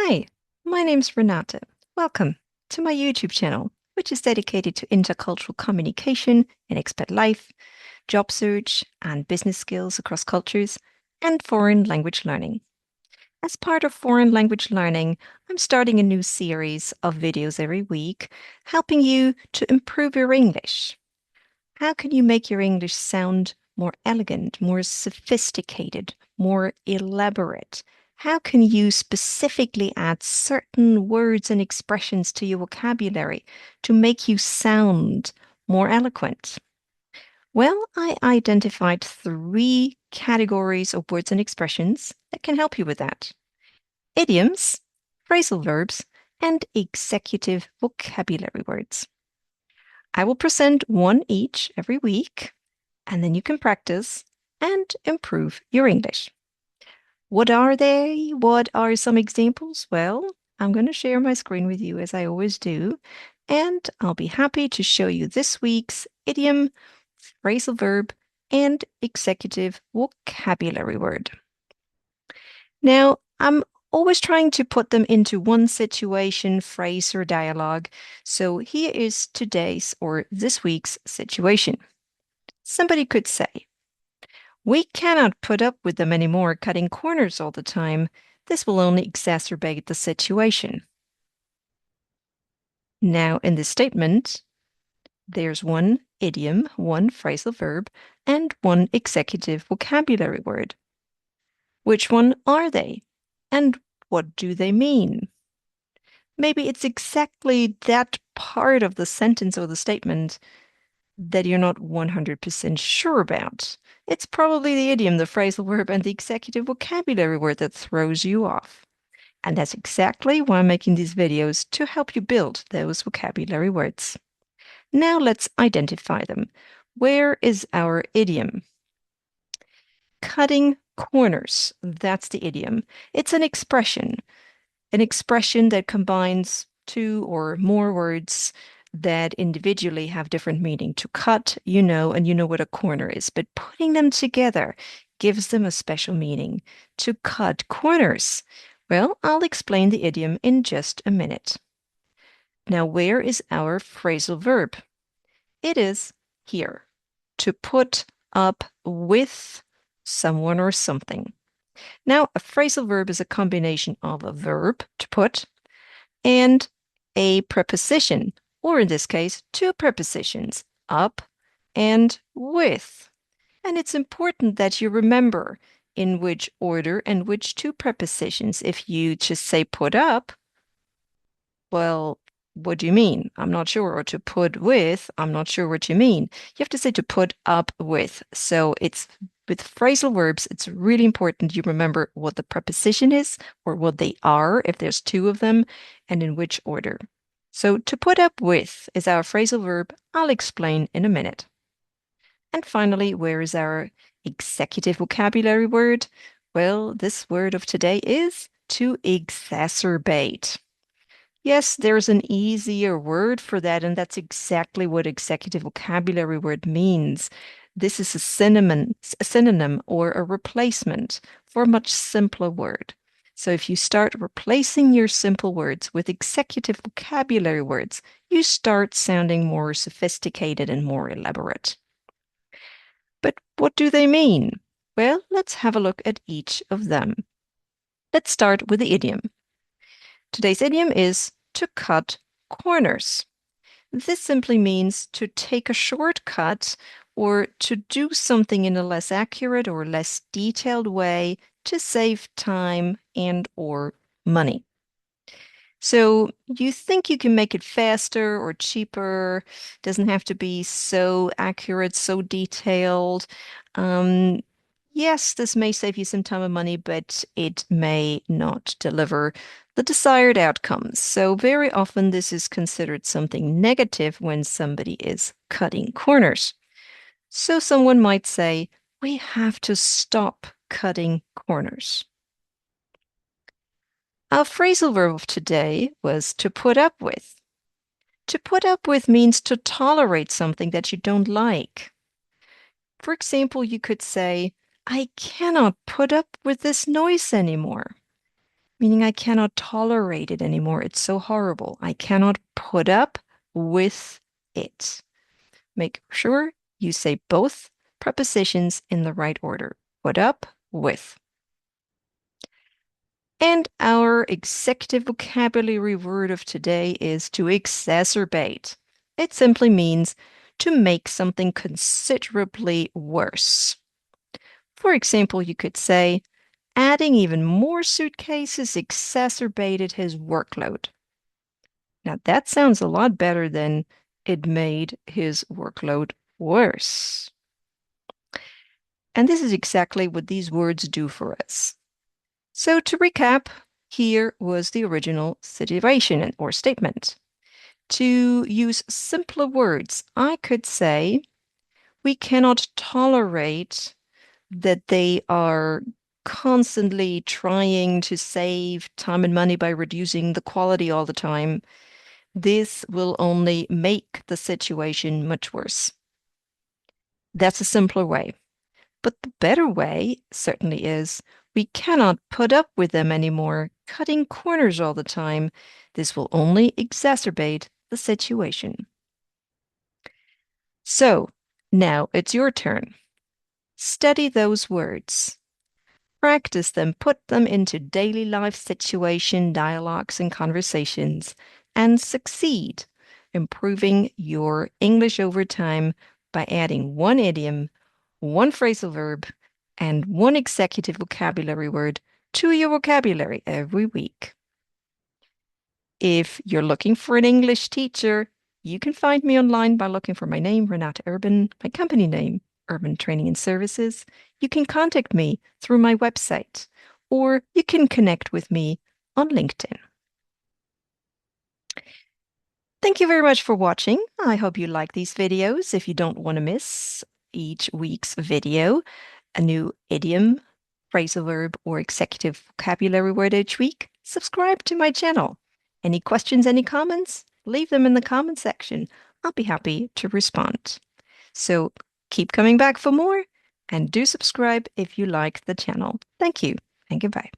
Hi, my name's Renata. Welcome to my YouTube channel, which is dedicated to intercultural communication in expat life, job search, and business skills across cultures, and foreign language learning. As part of foreign language learning, I'm starting a new series of videos every week, helping you to improve your English. How can you make your English sound more elegant, more sophisticated, more elaborate? How can you specifically add certain words and expressions to your vocabulary to make you sound more eloquent? Well, I identified three categories of words and expressions that can help you with that: idioms, phrasal verbs, and executive vocabulary words. I will present one each every week, and then you can practice and improve your English. What are they? What are some examples? Well, I'm going to share my screen with you as I always do, and I'll be happy to show you this week's idiom, phrasal verb, and executive vocabulary word. Now, I'm always trying to put them into one situation, phrase, or dialogue. So here is today's or this week's situation. Somebody could say, "We cannot put up with them anymore cutting corners all the time. This will only exacerbate the situation." Now, in this statement, there's one idiom, one phrasal verb, and one executive vocabulary word. Which one are they? And what do they mean? Maybe it's exactly that part of the sentence or the statement that you're not 100% sure about. It's probably the idiom, the phrasal verb, and the executive vocabulary word that throws you off. And that's exactly why I'm making these videos, to help you build those vocabulary words. Now let's identify them. Where is our idiom? Cutting corners. That's the idiom. It's an expression that combines two or more words that individually have different meaning. To cut, and you know what a corner is, but putting them together gives them a special meaning. To cut corners. Well, I'll explain the idiom in just a minute. Now, where is our phrasal verb? It is here. To put up with someone or something. Now, a phrasal verb is a combination of a verb, to put, and a preposition, or in this case, two prepositions, up and with. And it's important that you remember in which order and which two prepositions. If you just say put up, well, what do you mean? I'm not sure. Or to put with, I'm not sure what you mean. You have to say to put up with. So it's with phrasal verbs, it's really important you remember what the preposition is or what they are, if there's two of them, and in which order. So to put up with is our phrasal verb. I'll explain in a minute. And finally, where is our executive vocabulary word? Well, this word of today is to exacerbate. Yes, there's an easier word for that, and that's exactly what executive vocabulary word means. This is a synonym or a replacement for a much simpler word. So if you start replacing your simple words with executive vocabulary words, you start sounding more sophisticated and more elaborate. But what do they mean? Well, let's have a look at each of them. Let's start with the idiom. Today's idiom is to cut corners. This simply means to take a shortcut or to do something in a less accurate or less detailed way to save time and or money. So you think you can make it faster or cheaper, doesn't have to be so accurate, so detailed. Um, yes, this may save you some time and money, but it may not deliver the desired outcomes. So very often this is considered something negative when somebody is cutting corners. So someone might say, "We have to stop cutting corners." Our phrasal verb of today was to put up with. To put up with means to tolerate something that you don't like. For example, you could say, "I cannot put up with this noise anymore." meaning I cannot tolerate it anymore. It's so horrible. I cannot put up with it. Make sure you say both prepositions in the right order. Put up with. And our executive vocabulary word of today is to exacerbate. It simply means to make something considerably worse. For example, you could say, adding even more suitcases exacerbated his workload. Now, that sounds a lot better than it made his workload worse. And this is exactly what these words do for us. So to recap, here was the original situation or statement. To use simpler words, I could say, we cannot tolerate that they are constantly trying to save time and money by reducing the quality all the time. This will only make the situation much worse. That's a simpler way. But the better way certainly is we cannot put up with them anymore, cutting corners all the time. This will only exacerbate the situation. So now it's your turn. Study those words. Practice them, put them into daily life situation, dialogues, and conversations, and succeed, improving your English over time by adding one idiom, one phrasal verb, and one executive vocabulary word to your vocabulary every week. If you're looking for an English teacher, you can find me online by looking for my name, Renate Urban, my company name, Urban Training and Services. You can contact me through my website, or you can connect with me on LinkedIn. Thank you very much for watching. I hope you like these videos. If you don't want to miss each week's video, a new idiom, phrasal verb, or executive vocabulary word each week, subscribe to my channel. Any questions, any comments? Leave them in the comment section. I'll be happy to respond. So keep coming back for more and do subscribe if you like the channel. Thank you and goodbye.